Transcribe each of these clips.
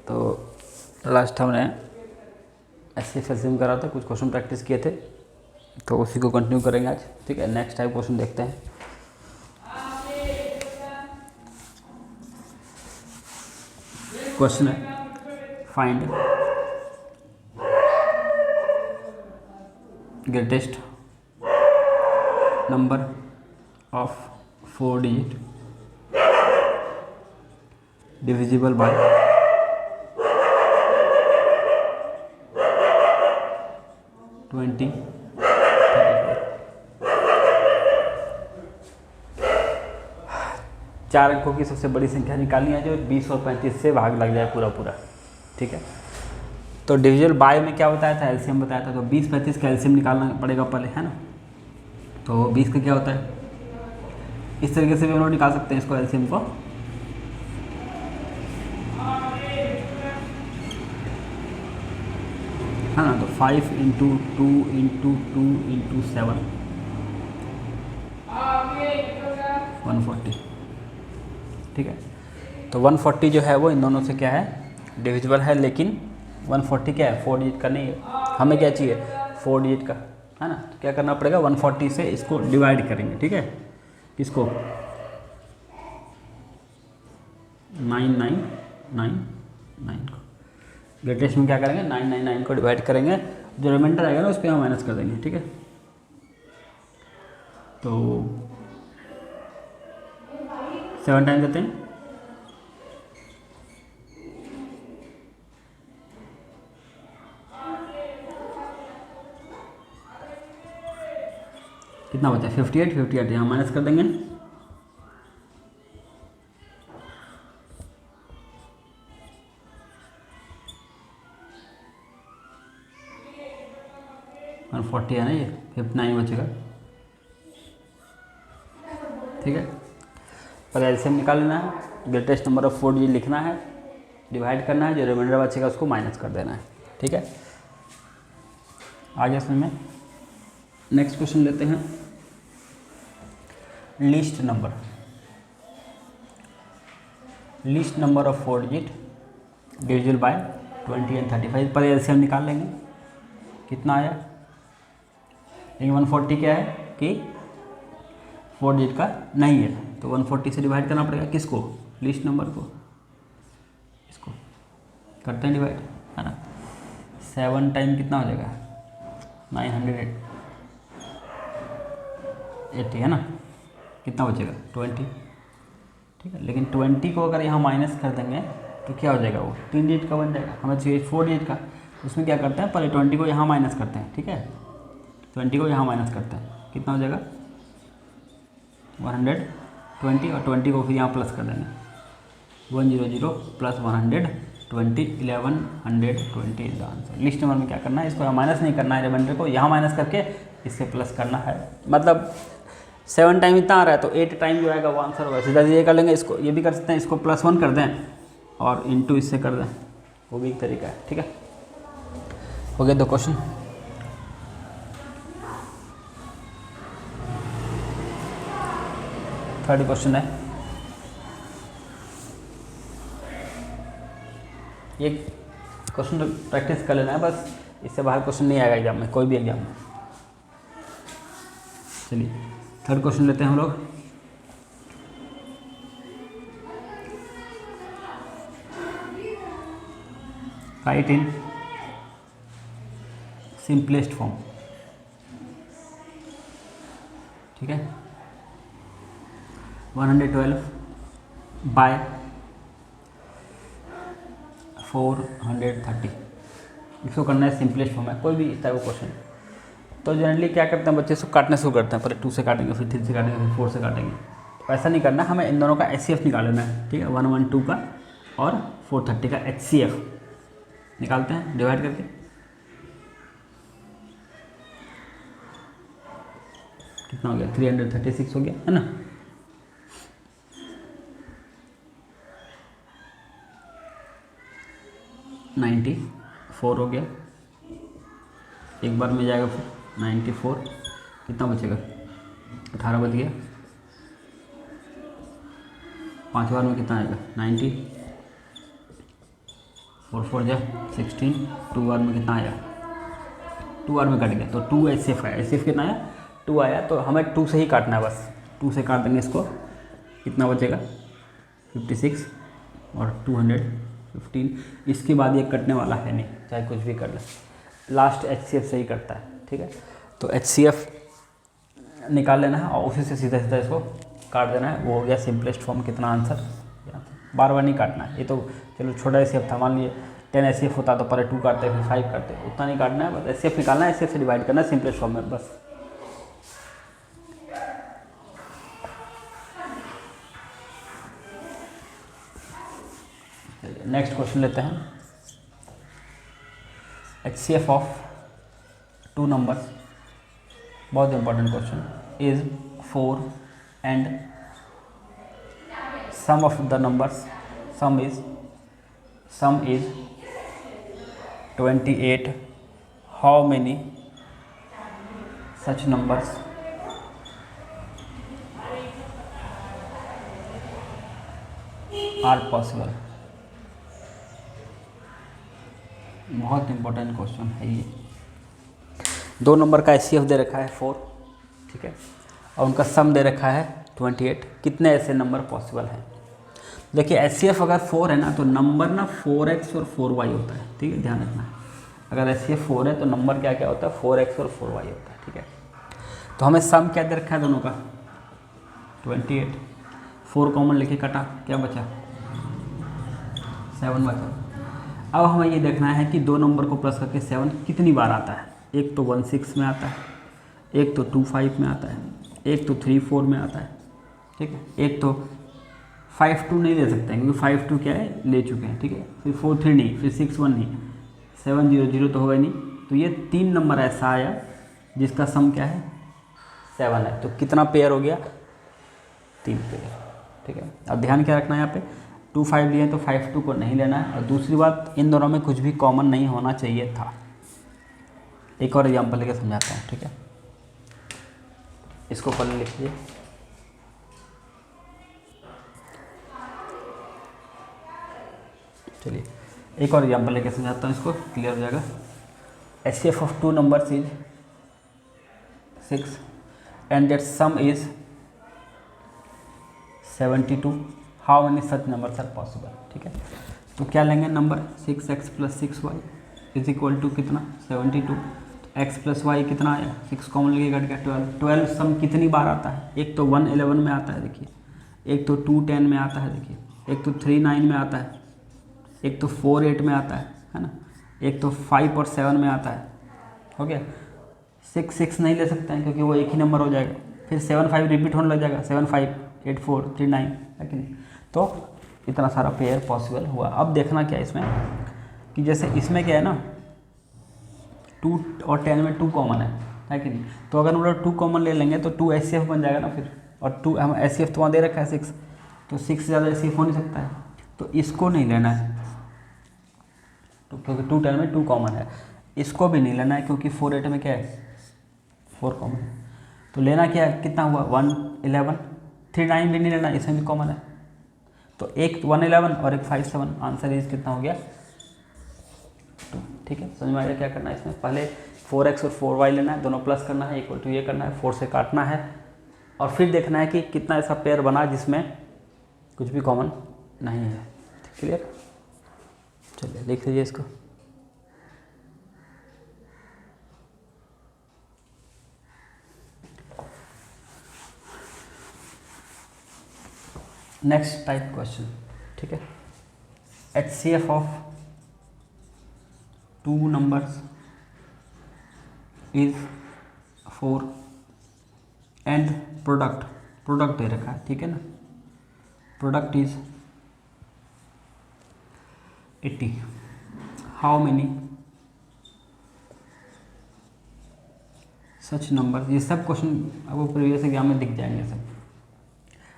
तो लास्ट हमने ऐसे एल्सियम करा था, कुछ क्वेश्चन प्रैक्टिस किए थे, तो उसी को कंटिन्यू करेंगे आज। ठीक है, नेक्स्ट टाइप क्वेश्चन देखते हैं। क्वेश्चन है find greatest number of 4 digit divisible by 20, 4 अंकों की सबसे बड़ी संख्या निकालनी है जो 20 और 35 से भाग लग जाए पूरा पूरा। ठीक है, तो डिविजिबल बाय में क्या बताया था, एलसीएम बताया था, तो 20 35 का एलसीएम निकालना पड़ेगा पहले, है ना। तो 20 का क्या होता है, इस तरीके से भी हम लोग निकाल सकते हैं इसको, एलसीएम को। है ना, तो 5 × 2 × 2 × 7 140। ठीक है, तो 140 जो है वो इन दोनों से क्या है, डिविजिबल है, लेकिन 140 क्या है, 4 डिजिट का नहीं है। हमें क्या चाहिए, 4 डिजिट का, है ना। तो क्या करना पड़ेगा, 140 से इसको डिवाइड करेंगे। ठीक है, इसको 9999 को ग्रेटेस्ट में क्या करेंगे, 999 को डिवाइड करेंगे, जो रिमाइंडर आएगा ना उस पर हम माइनस कर देंगे। ठीक है, तो 7 टाइम देते हैं, कितना बचा, 58 यहाँ माइनस कर देंगे, और 40 है ना, ये 59 बचेगा। ठीक है, पर एलसीएम निकाल लेना है, ग्रेटेस्ट नंबर ऑफ 4 डिजिट लिखना है, डिवाइड करना है, जो रिमाइंडर बचेगा उसको माइनस कर देना है। ठीक है, आगे इसमें नेक्स्ट क्वेश्चन लेते हैं। Least number of 4 digit divisible by 20 और 35 पर एलसीएम निकाल लेंगे, कितना आया। लेकिन 140 क्या है कि 4 डिजिट का नहीं है, तो 140 से डिवाइड करना पड़ेगा, किसको, लिस्ट नंबर को। इसको करते हैं डिवाइड, है ना। 7 टाइम कितना हो जाएगा, 980, है ना। कितना बचेगा, 20। ठीक है, लेकिन 20 को अगर यहाँ माइनस कर देंगे तो क्या हो जाएगा, वो 3 डिजिट का बन जाएगा, हमें चाहिए 4 डिजिट का। उसमें क्या करते हैं, पहले 20 को यहाँ माइनस करते हैं। ठीक है, 20 को यहाँ माइनस करते हैं, कितना हो जाएगा 120, और 20 को फिर यहाँ प्लस कर देंगे, 100 plus 120, 1120 is the answer. List number में क्या करना है, इसको यहाँ माइनस नहीं करना है, रिमाइंडर को यहाँ माइनस करके इससे प्लस करना है। मतलब 7 टाइम इतना आ रहा है, तो 8 टाइम जो आएगा वो आंसर होगा। सीधा ये कर लेंगे, इसको ये भी कर सकते हैं, इसको +1 कर दें और इंटू इससे कर दें, वो भी एक तरीका है। ठीक है, हो गया 2 क्वेश्चन। थर्ड क्वेश्चन है, ये क्वेश्चन प्रैक्टिस कर लेना है बस, इससे बाहर क्वेश्चन नहीं आएगा एग्जाम में, कोई भी एग्जाम में। चलिए थर्ड क्वेश्चन लेते हैं हम लोग। Right in simplest form. ठीक है, 112 बाय 430, इसको करना है सिंपलेस्ट फॉर्म है, कोई भी इस टाइप का क्वेश्चन। तो जनरली क्या करते हैं बच्चे, इसको काटने शुरू करते हैं, पहले 2 से काटेंगे, फिर 3 से काटेंगे, फिर 4 से काटेंगे। तो ऐसा नहीं करना, हमें इन दोनों का HCF निकालना है। ठीक है, 112 का और 430 का HCF निकालते हैं डिवाइड करके। कितना हो गया, 336 हो गया, है ना। $94 हो गया, एक बार में जाएगा, फिर 94, कितना बचेगा, 18 बच गया। 5 बार में कितना आएगा, 90, 4 4 जा 16, 2 आर में कितना आया, 2 आर में कट गया तो 2 HCF आया, HCF कितना आया 2 आया, तो हमें 2 से ही काटना है, बस 2 से काट देंगे इसको, कितना बचेगा 56 और 215, इसके बाद ये कटने वाला है नहीं, चाहे कुछ भी कर ले, लास्ट HCF से ही कटता है, ठीक है। तो HCF निकाल लेना है और उसी से सीधा सीधा इसको काट देना है, वो हो गया सिंपलेस्ट फॉर्म। कितना आंसर, बार बार नहीं काटना है, ये तो चलो छोटा HCF था, मान लिए 10 HCF होता तो पहले 2 काटते फिर 5 काटते, उतना नहीं काटना है, बस HCF निकालना है, HCF से डिवाइड करना है सिंपलेस्ट फॉर्म में बस। नेक्स्ट क्वेश्चन लेते हैं, HCF ऑफ 2 नंबर्स, बहुत important question, is 4 and sum of the numbers, sum is 28, how many such numbers are possible। बहुत इंपॉर्टेंट क्वेश्चन है ये। 2 नंबर का HCF दे रखा है 4, ठीक है, और उनका सम दे रखा है 28, कितने ऐसे नंबर पॉसिबल हैं। देखिए HCF अगर 4 है ना तो नंबर ना 4x और 4y होता है, ठीक है, ध्यान रखना है। अगर HCF 4 है तो नंबर क्या क्या होता है 4x और 4y होता है, ठीक है। तो हमें सम क्या दे रखा है दोनों का 28, 4 कॉमन लेके काटा, क्या बचा 7 बचा। अब हमें ये देखना है कि 2 नंबर को प्लस करके 7 कितनी बार आता है। एक तो 1 6 में आता है, एक तो 2 5 में आता है, एक तो 3 4 में आता है, ठीक है, एक तो 5 2 नहीं ले सकते हैं क्योंकि 5 2 क्या है ले चुके हैं, ठीक है, फिर 4 3 नहीं, फिर 6 1 नहीं, 7 0 0 तो होगा ही नहीं। तो ये 3 नंबर ऐसा आया जिसका सम क्या है 7 है। तो कितना पेयर हो गया 3 पेयर, ठीक है। अब ध्यान क्या रखना है यहाँ पे 2 5 लिए तो 5 2 को नहीं लेना है। और दूसरी बात इन दोनों में कुछ भी कॉमन नहीं होना चाहिए था। एक और एग्जाम्पल लेके समझाता हूँ, ठीक है, इसको पहले लिखिए। चलिए एक और एग्जाम्पल लेके समझाता हूँ, इसको क्लियर हो जाएगा। HCF of 2 numbers is 6 and that sum is 72, how many such numbers are possible, ठीक है। तो क्या लेंगे number 6x + 6y is equal to कितना 72, तो x + y कितना आया 6 कॉमन लेके कट गया 12। 12 सम कितनी बार आता है, एक तो 1 11 में आता है देखिए, एक तो 2 10 में आता है देखिए, एक तो 3 9 में आता है, एक तो 4 8 में आता है ना, एक तो 5 और 7 में आता है, हो गया। 6 6 नहीं ले सकते हैं क्योंकि वो एक ही नंबर हो जाएगा, फिर 7 5 रिपीट होने लग जाएगा, 7 5 8 4 3 9 है कि नहीं। तो इतना सारा पेयर पॉसिबल हुआ। अब देखना क्या इसमें कि जैसे इसमें क्या है ना 2 और 10 में 2 कॉमन है कि नहीं। तो अगर हम लोग 2 कॉमन ले लेंगे तो 2 HCF बन जाएगा ना फिर, और 2 हम HCF तो वहाँ दे रखा है 6, तो 6 से ज़्यादा HCF हो नहीं सकता है, तो इसको नहीं लेना है तो क्योंकि 2 10 में 2 कॉमन है। इसको भी नहीं लेना है क्योंकि 4 8 में क्या है 4 कॉमन है। तो लेना क्या है, कितना हुआ 1 11, 3 9 भी नहीं लेना, इसमें भी कॉमन है। तो एक 1 11 और एक 5 7, आंसर इज कितना हो गया 2, ठीक है। समझ में आया क्या करना है इसमें, पहले 4x और 4y लेना है, दोनों प्लस करना है, इक्वल टू ये करना है, 4 से काटना है और फिर देखना है कि कितना ऐसा पेयर बना जिसमें कुछ भी कॉमन नहीं है। क्लियर, चलिए लिख लीजिए इसको। नेक्स्ट टाइप क्वेश्चन, ठीक है। HCF of 2 numbers is 4 and product दे रखा है, ठीक है ना, product is 80, how many such number. ये सब क्वेश्चन आपको प्रीवियस एग्जाम में दिख जाएंगे सब,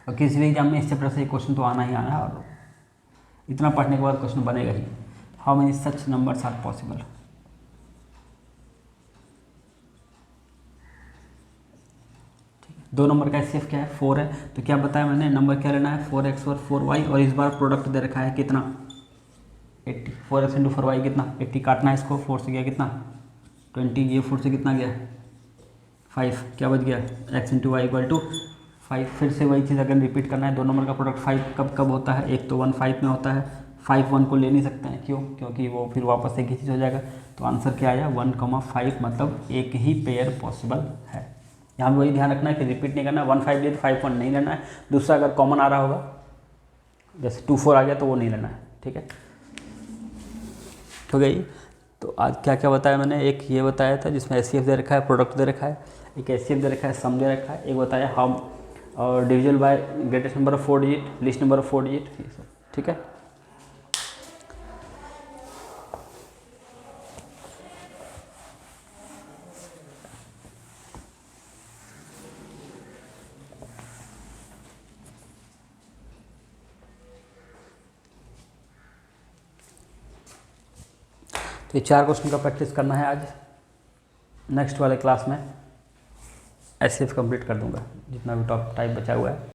और किसी भी एग्जाम में इस चैप्टर से क्वेश्चन तो आना ही आना है, और इतना पढ़ने के बाद क्वेश्चन बनेगा ही। How many such numbers are possible. ठीक है, 2 नंबर का HCF क्या है 4 है, तो क्या बताया मैंने, नंबर क्या लेना है 4x और 4y, और इस बार प्रोडक्ट दे रखा है कितना 80 4x इंटू 4y कितना 80, काटना है इसको, 4 से गया कितना 20, ये 4 से कितना गया 5, क्या बच गया x into y equal to 5। फिर से वही चीज़ अगर रिपीट करना है, दो नंबर का प्रोडक्ट 5 कब कब होता है, एक तो 1 5 में होता है, 5 1 को ले नहीं सकते हैं, क्यों, क्योंकि वो फिर वापस एक ही चीज़ हो जाएगा। तो आंसर क्या आया 1,5, मतलब एक ही पेयर पॉसिबल है। यहाँ भी वही ध्यान रखना है कि रिपीट नहीं करना, 1 5 दिए तो 5 1 नहीं लेना है। दूसरा अगर कॉमन आ रहा होगा, जैसे 2 4 आ गया तो वो नहीं लेना है, ठीक है। तो गई, तो आज क्या क्या बताया मैंने, एक ये बताया था जिसमें एचसीएफ दे रखा है, प्रोडक्ट दे रखा है, एक एचसीएफ दे रखा है, सम दे रखा है, एक बताया हम और divisible by greatest number of 4 digit, list number of 4 digit, ये सब, ठीक है। तो ये 4 क्वेश्चन का प्रैक्टिस करना है आज। नेक्स्ट वाले क्लास में एचसीएफ कंप्लीट कर दूंगा, जितना भी टॉप टाइप बचा हुआ है।